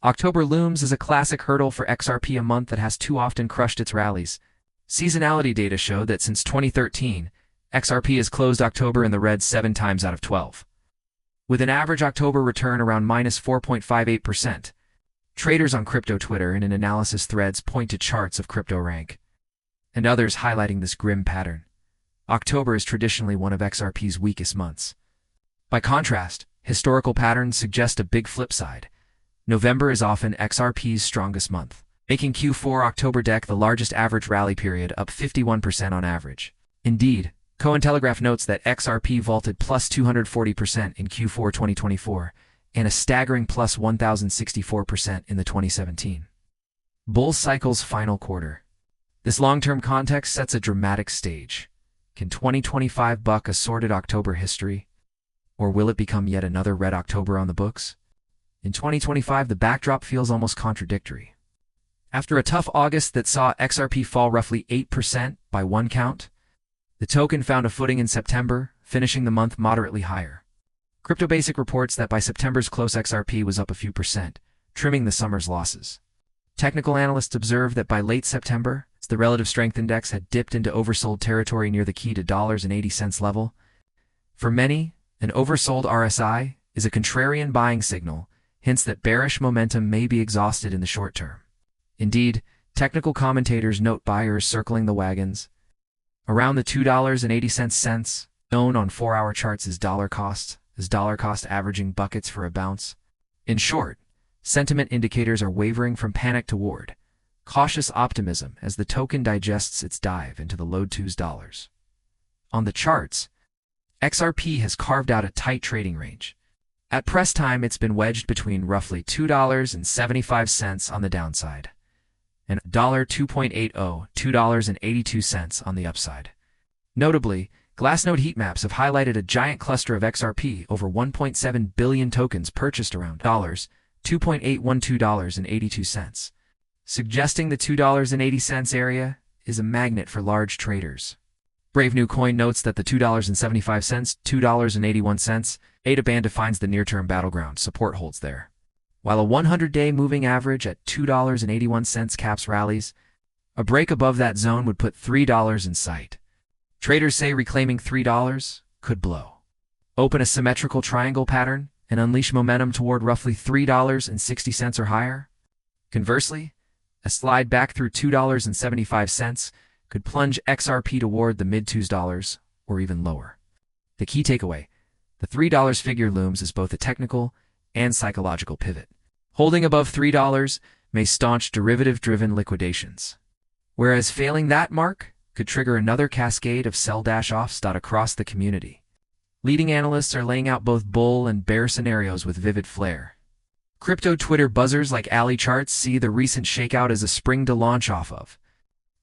October looms as a classic hurdle for XRP, a month that has too often crushed its rallies. Seasonality data show that since 2013, XRP has closed October in the red 7 times out of 12. With an average October return around -4.58%. Traders on crypto Twitter and in analysis threads point to charts of crypto rank, and others highlighting this grim pattern. October is traditionally one of XRP's weakest months. By contrast, historical patterns suggest a big flip side. November is often XRP's strongest month, making Q4 October deck the largest average rally period, up 51% on average. Indeed, Cointelegraph notes that XRP vaulted plus 240% in Q4 2024 and a staggering plus 1,064% in the 2017 bull cycle's final quarter. This long-term context sets a dramatic stage. Can 2025 buck a sordid October history? Or will it become yet another red October on the books? In 2025, the backdrop feels almost contradictory. After a tough August that saw XRP fall roughly 8% by one count, the token found a footing in September, finishing the month moderately higher. CryptoBasic reports that by September's close, XRP was up a few percent, trimming the summer's losses. Technical analysts observed that by late September, the relative strength index had dipped into oversold territory near the key to $0.80 level. For many, an oversold RSI is a contrarian buying signal, hints that bearish momentum may be exhausted in the short term. Indeed, technical commentators note buyers circling the wagons around the $2.80 known on 4-hour charts as dollar cost averaging buckets for a bounce. In short, sentiment indicators are wavering from panic toward cautious optimism as the token digests its dive into the low $2s. On the charts, XRP has carved out a tight trading range. At press time, it's been wedged between roughly $2.75 on the downside and $2.80, $2.82 on the upside. Notably, Glassnode heatmaps have highlighted a giant cluster of XRP, over 1.7 billion tokens purchased around $2.812.82, suggesting the $2.80 area is a magnet for large traders. Brave New Coin notes that the $2.75, $2.81 ADA band defines the near-term battleground. Support holds there, while a 100-day moving average at $2.81 caps rallies. A break above that zone would put $3 in sight. Traders say reclaiming $3 could blow open a symmetrical triangle pattern and unleash momentum toward roughly $3.60 or higher. Conversely, a slide back through $2.75 could plunge XRP toward the mid-$2s or even lower. The key takeaway: the $3 figure looms as both a technical and psychological pivot. Holding above $3 may staunch derivative-driven liquidations, whereas failing that mark could trigger another cascade of sell-offs across the community. Leading analysts are laying out both bull and bear scenarios with vivid flair. Crypto Twitter buzzers like Ali Charts see the recent shakeout as a spring to launch off of.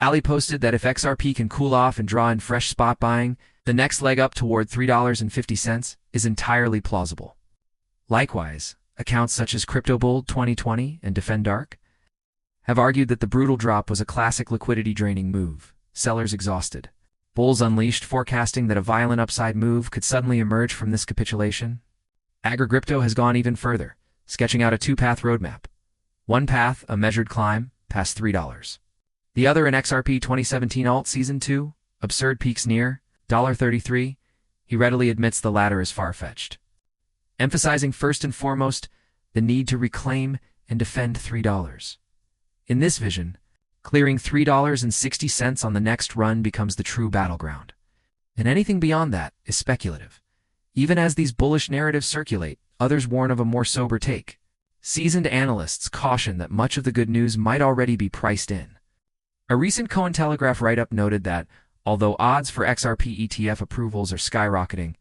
Ali posted that if XRP can cool off and draw in fresh spot buying, the next leg up toward $3.50 is entirely plausible. Likewise, accounts such as CryptoBull 2020 and DefenDark have argued that the brutal drop was a classic liquidity-draining move. Sellers exhausted, bulls unleashed, forecasting that a violent upside move could suddenly emerge from this capitulation. AgriCrypto has gone even further, sketching out a two-path roadmap. One path, a measured climb, past $3. The other, an XRP 2017 Alt Season 2, absurd peaks near $33. He readily admits the latter is far-fetched, emphasizing first and foremost the need to reclaim and defend $3. In this vision, clearing $3.60 on the next run becomes the true battleground, and anything beyond that is speculative. Even as these bullish narratives circulate, others warn of a more sober take. Seasoned analysts caution that much of the good news might already be priced in. A recent Cointelegraph write-up noted that, although odds for XRP ETF approvals are skyrocketing,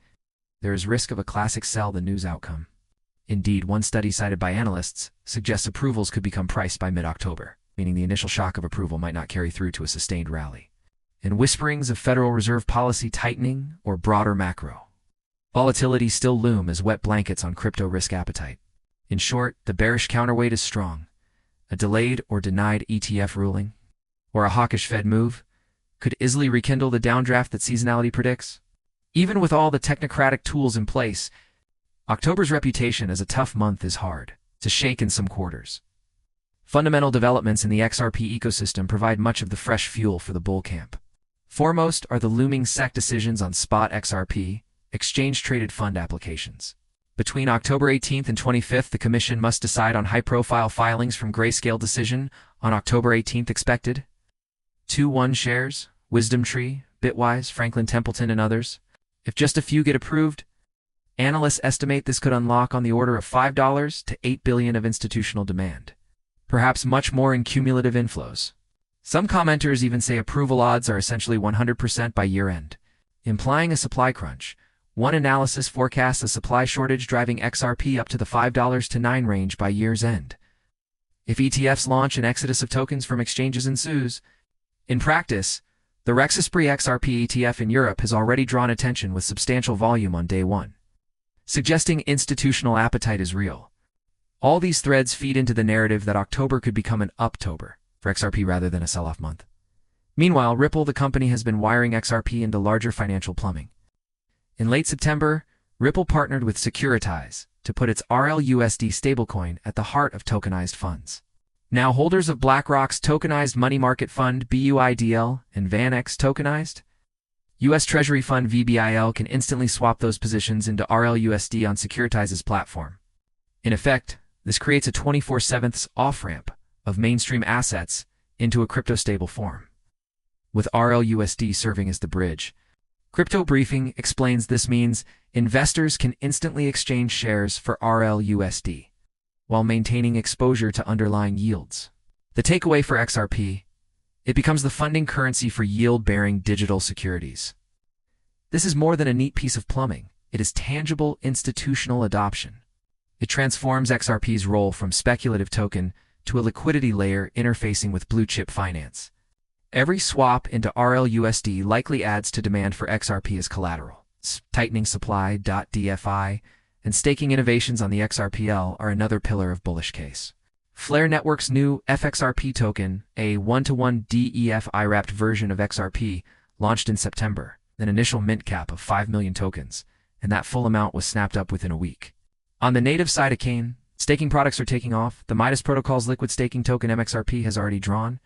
there is risk of a classic sell the news outcome. Indeed, one study cited by analysts suggests approvals could become priced by mid-October, meaning the initial shock of approval might not carry through to a sustained rally. And whisperings of Federal Reserve policy tightening or broader macro volatility still loom as wet blankets on crypto risk appetite. In short, the bearish counterweight is strong. A delayed or denied ETF ruling, or a hawkish Fed move, could easily rekindle the downdraft that seasonality predicts. Even with all the technocratic tools in place, October's reputation as a tough month is hard to shake in some quarters. Fundamental developments in the XRP ecosystem provide much of the fresh fuel for the bull camp. Foremost are the looming SEC decisions on spot XRP, exchange-traded fund applications. Between October 18th and 25th, the Commission must decide on high-profile filings from Grayscale decision on October 18th expected. 2-1 shares, Wisdom Tree, Bitwise, Franklin Templeton, and others. If just a few get approved, analysts estimate this could unlock on the order of $5 to $8 billion of institutional demand. Perhaps much more in cumulative inflows. Some commenters even say approval odds are essentially 100% by year-end, implying a supply crunch. One analysis forecasts a supply shortage driving XRP up to the $5 to $9 range by year's end. If ETFs launch, an exodus of tokens from exchanges ensues. In practice, the Rexesprit XRP ETF in Europe has already drawn attention with substantial volume on day one, suggesting institutional appetite is real. All these threads feed into the narrative that October could become an Uptober for XRP rather than a sell-off month. Meanwhile, Ripple, the company, has been wiring XRP into larger financial plumbing. In late September, Ripple partnered with Securitize to put its RLUSD stablecoin at the heart of tokenized funds. Now holders of BlackRock's tokenized money market fund BUIDL and VanEck's tokenized U.S. Treasury fund VBIL can instantly swap those positions into RLUSD on Securitize's platform. In effect, this creates a 24/7 off-ramp of mainstream assets into a crypto stable form, with RLUSD serving as the bridge. Crypto Briefing explains this means investors can instantly exchange shares for RLUSD while maintaining exposure to underlying yields. The takeaway for XRP: it becomes the funding currency for yield-bearing digital securities. This is more than a neat piece of plumbing. It is tangible institutional adoption. It transforms XRP's role from speculative token to a liquidity layer interfacing with blue-chip finance. Every swap into RLUSD likely adds to demand for XRP as collateral. Tightening supply, DeFi, and staking innovations on the XRPL are another pillar of bullish case. Flare Network's new FXRP token, a 1-to-1 DeFi-wrapped version of XRP, launched in September, an initial mint cap of 5 million tokens, and that full amount was snapped up within a week. On the native side of Cane, staking products are taking off. The Midas Protocol's liquid staking token MXRP has already drawn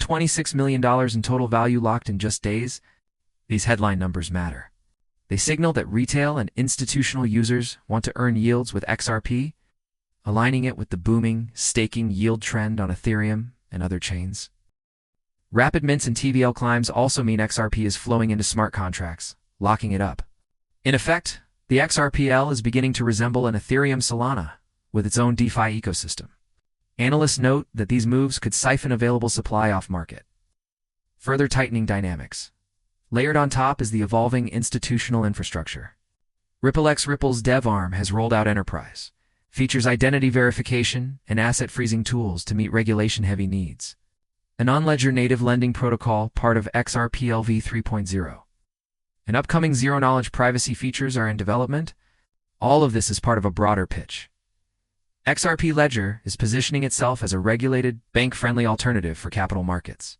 $26 million in total value locked in just days. These headline numbers matter. They signal that retail and institutional users want to earn yields with XRP, aligning it with the booming staking yield trend on Ethereum and other chains. Rapid mints and TVL climbs also mean XRP is flowing into smart contracts, locking it up. In effect, the XRPL is beginning to resemble an Ethereum Solana, with its own DeFi ecosystem. Analysts note that these moves could siphon available supply off-market, further tightening dynamics. Layered on top is the evolving institutional infrastructure. Ripple's dev arm has rolled out Enterprise, features identity verification and asset freezing tools to meet regulation-heavy needs. An on-ledger native lending protocol, part of XRPLv 3.0. And upcoming zero-knowledge privacy features are in development. All of this is part of a broader pitch. XRP Ledger is positioning itself as a regulated, bank-friendly alternative for capital markets.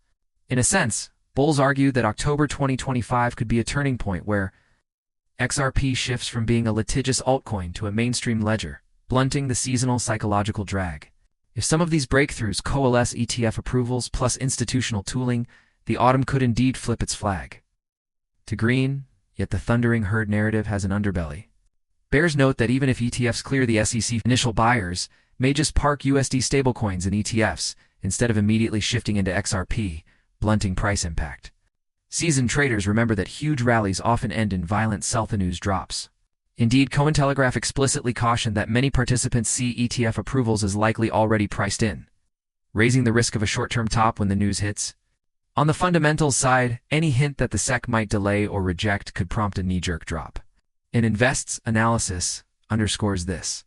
In a sense, bulls argue that October 2025 could be a turning point where XRP shifts from being a litigious altcoin to a mainstream ledger, blunting the seasonal psychological drag. If some of these breakthroughs coalesce, ETF approvals plus institutional tooling, the autumn could indeed flip its flag to green, yet the thundering herd narrative has an underbelly. Bears note that even if ETFs clear the SEC, initial buyers may just park USD stablecoins in ETFs instead of immediately shifting into XRP, blunting price impact. Seasoned traders remember that huge rallies often end in violent sell-the-news drops. Indeed, Cointelegraph explicitly cautioned that many participants see ETF approvals as likely already priced in, raising the risk of a short-term top when the news hits. On the fundamentals side, any hint that the SEC might delay or reject could prompt a knee-jerk drop. And Invest's analysis underscores this.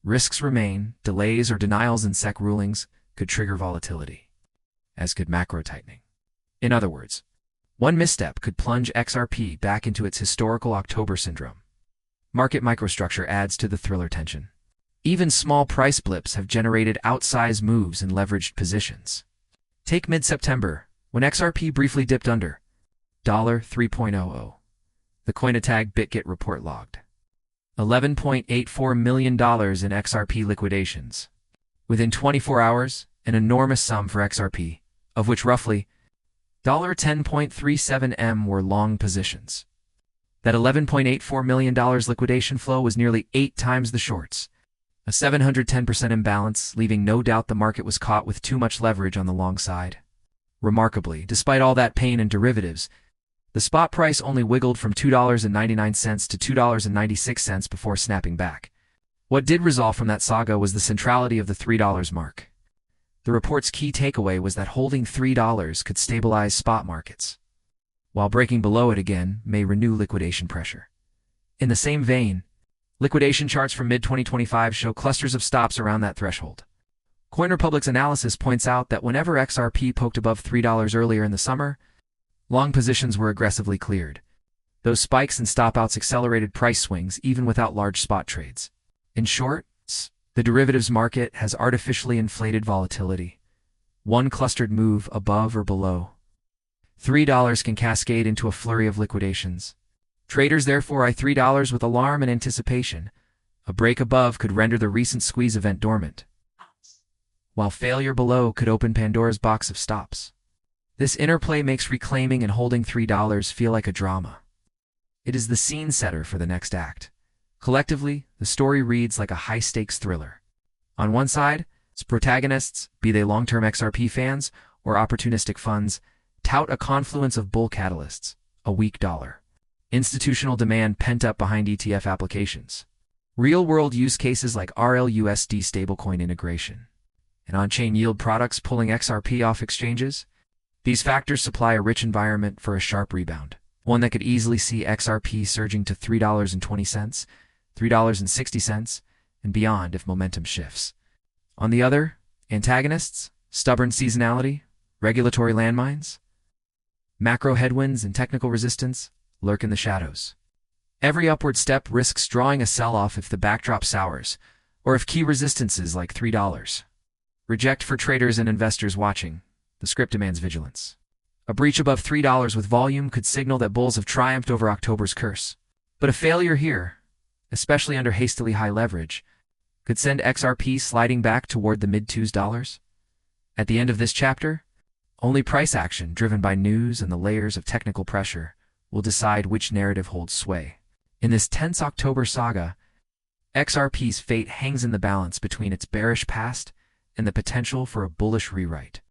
Risks remain. Delays or denials in SEC rulings could trigger volatility, as could macro tightening. In other words, one misstep could plunge XRP back into its historical October syndrome. Market microstructure adds to the thriller tension. Even small price blips have generated outsized moves in leveraged positions. Take mid-September, when XRP briefly dipped under $3.00. The Coinatag BitGet report logged $11.84 million in XRP liquidations, Within 24 hours, an enormous sum for XRP, of which roughly $10.37 M were long positions. That $11.84 million liquidation flow was nearly 8 times the shorts, a 710% imbalance, leaving no doubt the market was caught with too much leverage on the long side. Remarkably, despite all that pain and derivatives, the spot price only wiggled from $2.99 to $2.96 before snapping back. What did result from that saga was the centrality of the $3 mark. The report's key takeaway was that holding $3 could stabilize spot markets, while breaking below it again may renew liquidation pressure. In the same vein, liquidation charts from mid-2025 show clusters of stops around that threshold. CoinRepublic's analysis points out that whenever XRP poked above $3 earlier in the summer, long positions were aggressively cleared. Those spikes and stop-outs accelerated price swings even without large spot trades. In short, the derivatives market has artificially inflated volatility. One clustered move above or below $3 can cascade into a flurry of liquidations. Traders therefore eye $3 with alarm and anticipation. A break above could render the recent squeeze event dormant, while failure below could open Pandora's box of stops. This interplay makes reclaiming and holding $3 feel like a drama. It is the scene setter for the next act. Collectively, the story reads like a high-stakes thriller. On one side, its protagonists, be they long-term XRP fans or opportunistic funds, tout a confluence of bull catalysts: a weak dollar, institutional demand pent up behind ETF applications, real-world use cases like RLUSD stablecoin integration, and on-chain yield products pulling XRP off exchanges. These factors supply a rich environment for a sharp rebound, one that could easily see XRP surging to $3.20, $3.60, and beyond if momentum shifts. On the other, antagonists, stubborn seasonality, regulatory landmines, macro headwinds, and technical resistance lurk in the shadows. Every upward step risks drawing a sell-off if the backdrop sours, or if key resistances like $3 reject. For traders and investors watching, the script demands vigilance. A breach above $3 with volume could signal that bulls have triumphed over October's curse. But a failure here, especially under hastily high leverage, could send XRP sliding back toward the mid-$2s. At the end of this chapter, only price action driven by news and the layers of technical pressure will decide which narrative holds sway. In this tense October saga, XRP's fate hangs in the balance between its bearish past and the potential for a bullish rewrite.